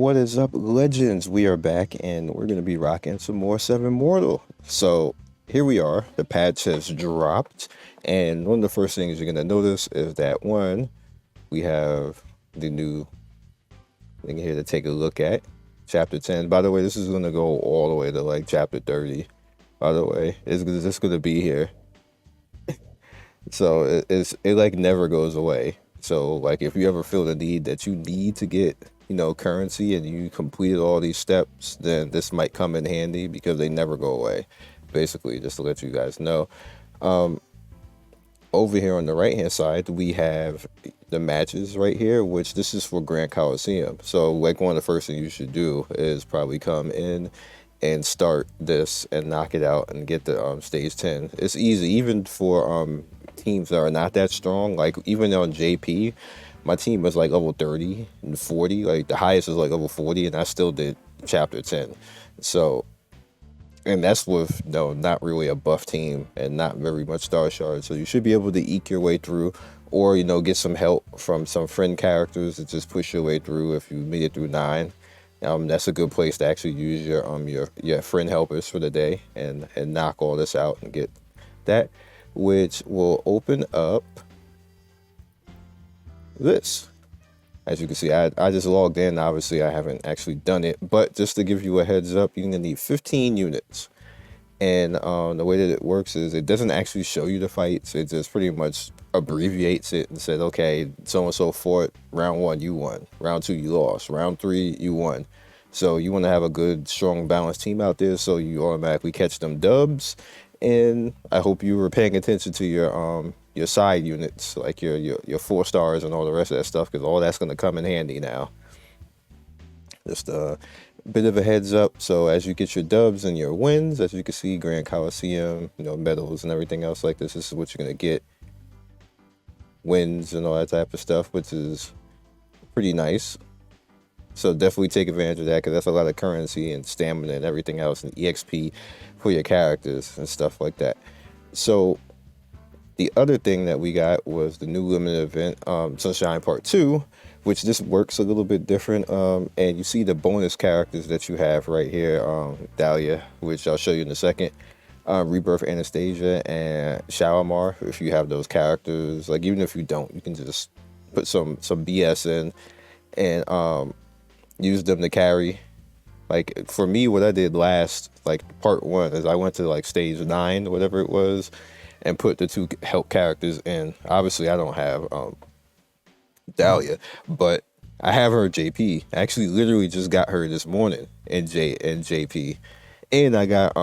What is up, legends? We are back and we're going to be rocking some more 7 Mortal. So here we are. The patch has dropped, and one of the first things you're going to notice is that one, we have the new thing here to take a look at. Chapter 10. By the way, this is going to go all the way to like chapter 30. By the way, it's just going to be here. So it like never goes away. So like if you ever feel the need that you need to get, you know, currency and you completed all these steps, then this might come in handy because they never go away. Basically, just to let you guys know. Over here on the right hand side, we have the matches right here, which this is for Grand Coliseum. So like one of the first things you should do is probably come in and start this and knock it out and get the stage 10. It's easy, even for teams that are not that strong. Like even on JP, my team was like level 30 and 40. Like the highest is like level 40, and I still did chapter 10. So, and that's with not really a buff team and not very much star shards. So you should be able to eke your way through, or get some help from some friend characters to just push your way through if you made it through 9. That's a good place to actually use your friend helpers for the day and knock all this out and get that, which will open up this. As you can see, I just logged in. Obviously, I haven't actually done it, but just to give you a heads up, you're gonna need 15 units. And the way that it works is it doesn't actually show you the fights. It just pretty much abbreviates it and said, okay, so-and-so fought round 1, you won. Round 2, you lost. Round 3, you won. So you want to have a good, strong, balanced team out there so you automatically catch them dubs. And I hope you were paying attention to your side units, like your 4 stars and all the rest of that stuff, because all that's going to come in handy now. Just a bit of a heads up. So as you get your dubs and your wins, as you can see, Grand Coliseum, medals and everything else like this is what you're going to get. Wins and all that type of stuff, which is pretty nice. So definitely take advantage of that, because that's a lot of currency and stamina and everything else, and EXP for your characters and stuff like that. So the other thing that we got was the new limited event, SunShine Part 2, which this works a little bit different. And you see the bonus characters that you have right here, Dahlia, which I'll show you in a second. Rebirth Anastasia and Shalimar. If you have those characters, like even if you don't, you can just put some BS in and use them to carry. Like for me, what I did last, like part 1, is I went to like stage 9 or whatever it was and put the 2 help characters in. Obviously I don't have Dahlia, but I have her JP. I actually literally just got her this morning in JP. And I got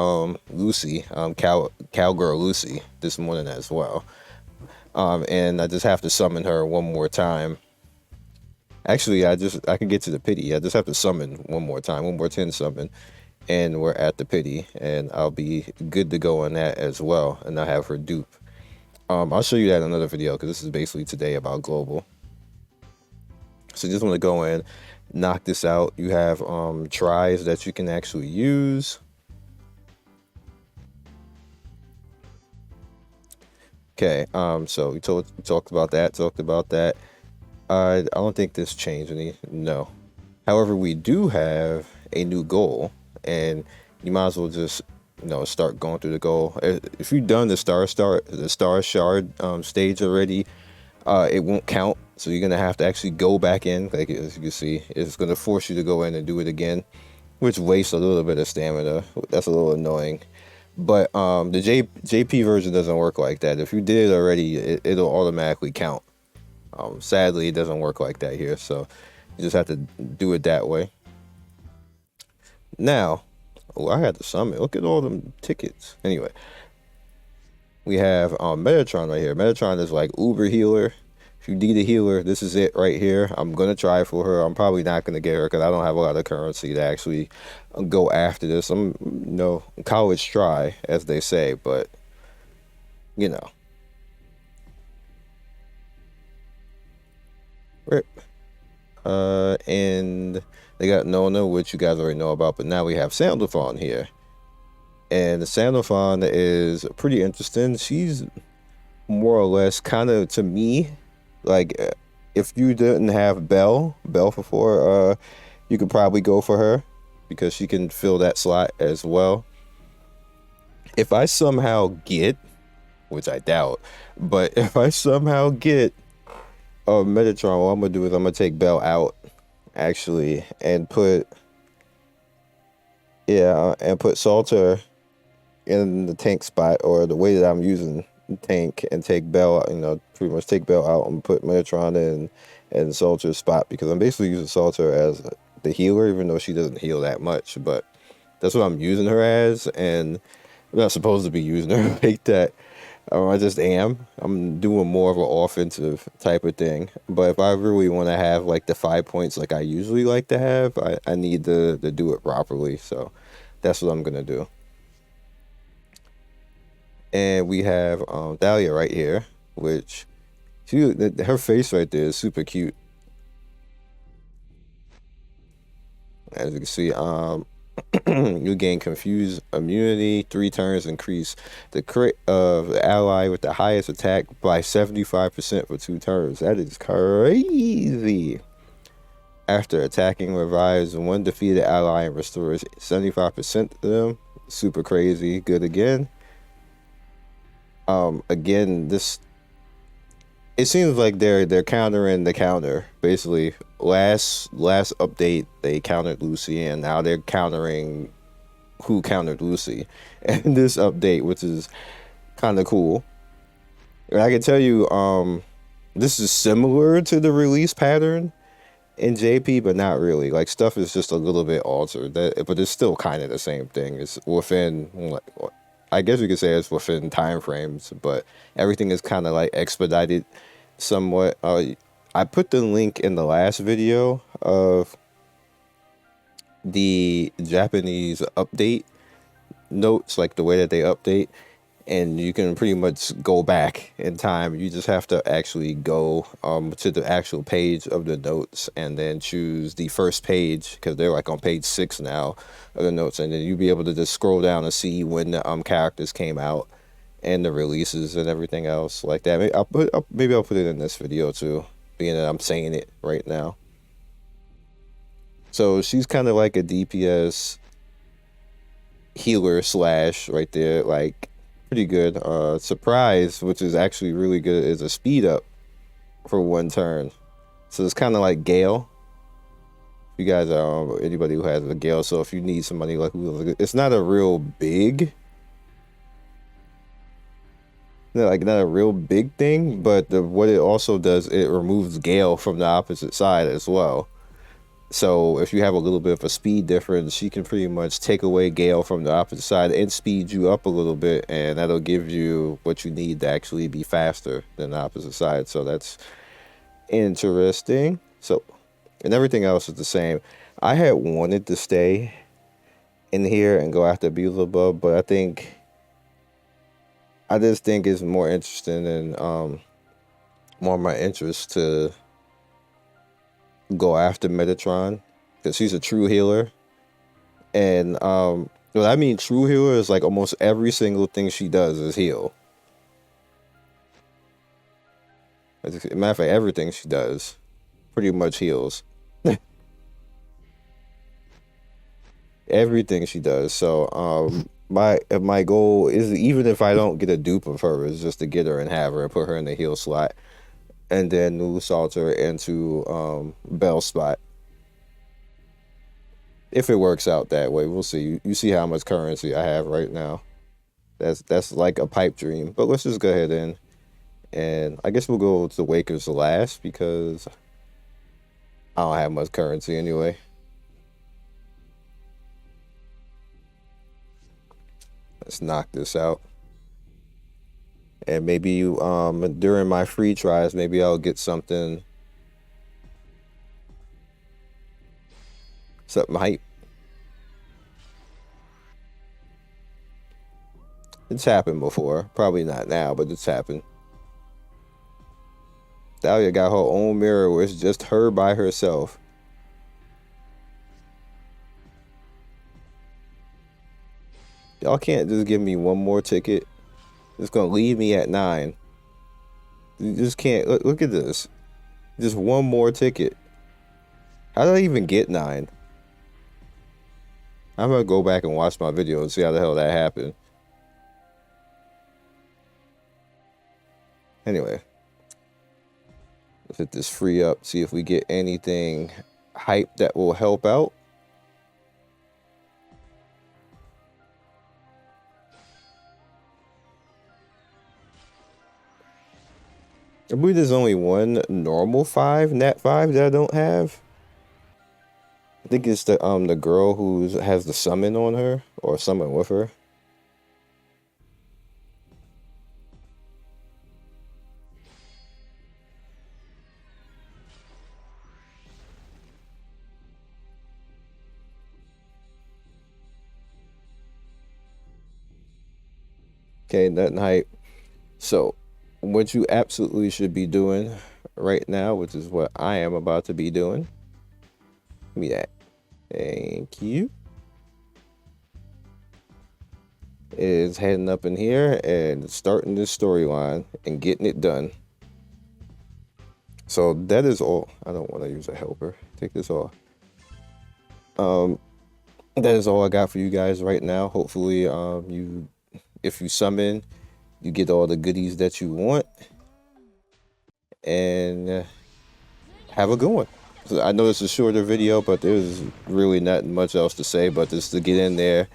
Lucy, Cowgirl Lucy, this morning as well. And I just have to summon her one more time. Actually, I can get to the pity. I just have to summon one more time, one more 10 summon, and we're at the pity, and I'll be good to go on that as well. And I have her dupe. I'll show you that in another video, because this is basically today about global. So you just want to go in, knock this out. You have tries that you can actually use. Okay, so we talked about that. I don't think this changed any. No. However, we do have a new goal, and you might as well just start going through the goal. If you've done the star shard stage already, it won't count. So you're gonna have to actually go back in. Like as you can see, it's gonna force you to go in and do it again, which wastes a little bit of stamina. That's a little annoying. But the JP version doesn't work like that. If you did it already, it'll automatically count. Sadly, it doesn't work like that here, so you just have to do it that way. Now, I had to summon. Look at all them tickets. Anyway, we have Metatron right here. Metatron is like uber healer. If you need a healer, this is it right here. I'm gonna try for her. I'm probably not gonna get her because I don't have a lot of currency to actually go after this. I'm college try, as they say, but Rip. And they got Nona, which you guys already know about, but now we have Sandalphon here. And the Sandalphon is pretty interesting. She's more or less kind of, to me, like if you didn't have Belle before, you could probably go for her because she can fill that slot as well. If I somehow get, which I doubt, but if I somehow get a Metatron, what I'm gonna do is I'm gonna take Bell out actually and put Salter in the tank spot, or the way that I'm using tank, and take Bell, pretty much take Bell out and put Metatron in Salter's spot, because I'm basically using Salter as the healer, even though she doesn't heal that much, but that's what I'm using her as, and I'm not supposed to be using her like that. I just am. I'm doing more of an offensive type of thing. But if I really want to have like the 5 points like I usually like to have, I need to do it properly. So that's what I'm going to do. And we have Dahlia right here, which her face right there is super cute. As you can see, you gain confused immunity, 3 turns, increase the crit of the ally with the highest attack by 75% for 2 turns. That is crazy. After attacking, revives 1 defeated ally and restores 75% to them. Super crazy. Good again. Again, it seems like they're countering the counter. Basically, last update they countered Lucy, and now they're countering who countered Lucy. And this update, which is kind of cool. And I can tell you, this is similar to the release pattern in JP, but not really. Like, stuff is just a little bit altered, but it's still kind of the same thing. It's within, I guess you could say it's within time frames, but everything is kind of like expedited somewhat. I put the link in the last video of the Japanese update notes, like the way that they update, and you can pretty much go back in time. You just have to actually go to the actual page of the notes and then choose the first page, because they're like on page 6 now of the notes, and then you'll be able to just scroll down and see when the characters came out and the releases and everything else like that. Maybe I'll put it in this video too, being that I'm saying it right now. So she's kind of like a DPS healer slash right there, like pretty good. Surprise, which is actually really good, is a speed up for 1 turn. So it's kind of like Gale. You guys are anybody who has a Gale. So if you need somebody like it's not a real big. Not a real big thing, but what it also does, it removes Gale from the opposite side as well. So if you have a little bit of a speed difference, she can pretty much take away Gale from the opposite side and speed you up a little bit, and that'll give you what you need to actually be faster than the opposite side. So that's interesting. So, and everything else is the same. I had wanted to stay in here and go after Beelzebub, but I just think it's more interesting and more of my interest to go after Metatron, because she's a true healer. And what I mean true healer is like almost every single thing she does is heal. As a matter of fact, everything she does pretty much heals. Everything she does. So my goal is, even if I don't get a dupe of her, is just to get her and have her and put her in the heal slot, and then move Salter into Bell's spot. If it works out that way, we'll see. You see how much currency I have right now. That's like a pipe dream. But let's just go ahead and I guess we'll go to Wakers last, because I don't have much currency anyway. Let's knock this out. And maybe during my free tries, maybe I'll get something hype. It's happened before. Probably not now, but it's happened. Dahlia got her own mirror where it's just her by herself. Y'all can't just give me one more ticket. It's gonna leave me at 9. You just can't. Look at this. Just one more ticket. How did I even get 9? I'm gonna go back and watch my video and see how the hell that happened. Anyway, let's hit this free up, see if we get anything hype that will help out. I believe there's only one normal 5, nat 5 that I don't have. I think it's the girl who has the summon on her, or summon with her. Okay, nothing hype. So, what you absolutely should be doing right now, which is what I am about to be doing. Give me that. Thank you. Is heading up in here and starting this storyline and getting it done. So that is all. I don't want to use a helper. Take this off. That is all I got for you guys right now. Hopefully, if you summon, you get all the goodies that you want, and have a good one. So I know this is a shorter video, but there's really not much else to say, but just to get in there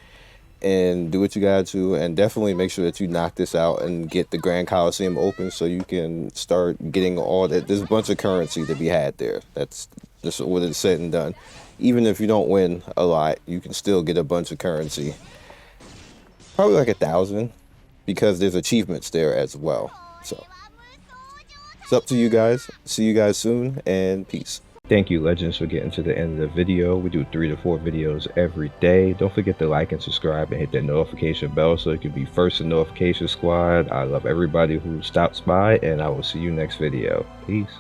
and do what you gotta do, and definitely make sure that you knock this out and get the Grand Coliseum open so you can start getting all that. There's a bunch of currency to be had there. That's just what it's said and done. Even if you don't win a lot, you can still get a bunch of currency. Probably like 1,000, because there's achievements there as well. So it's up to you guys. See you guys soon, and peace. Thank you, Legends, for getting to the end of the video. We do 3 to 4 videos every day. Don't forget to like and subscribe and hit that notification bell so you can be first in notification squad. I love everybody who stops by, and I will see you next video. Peace.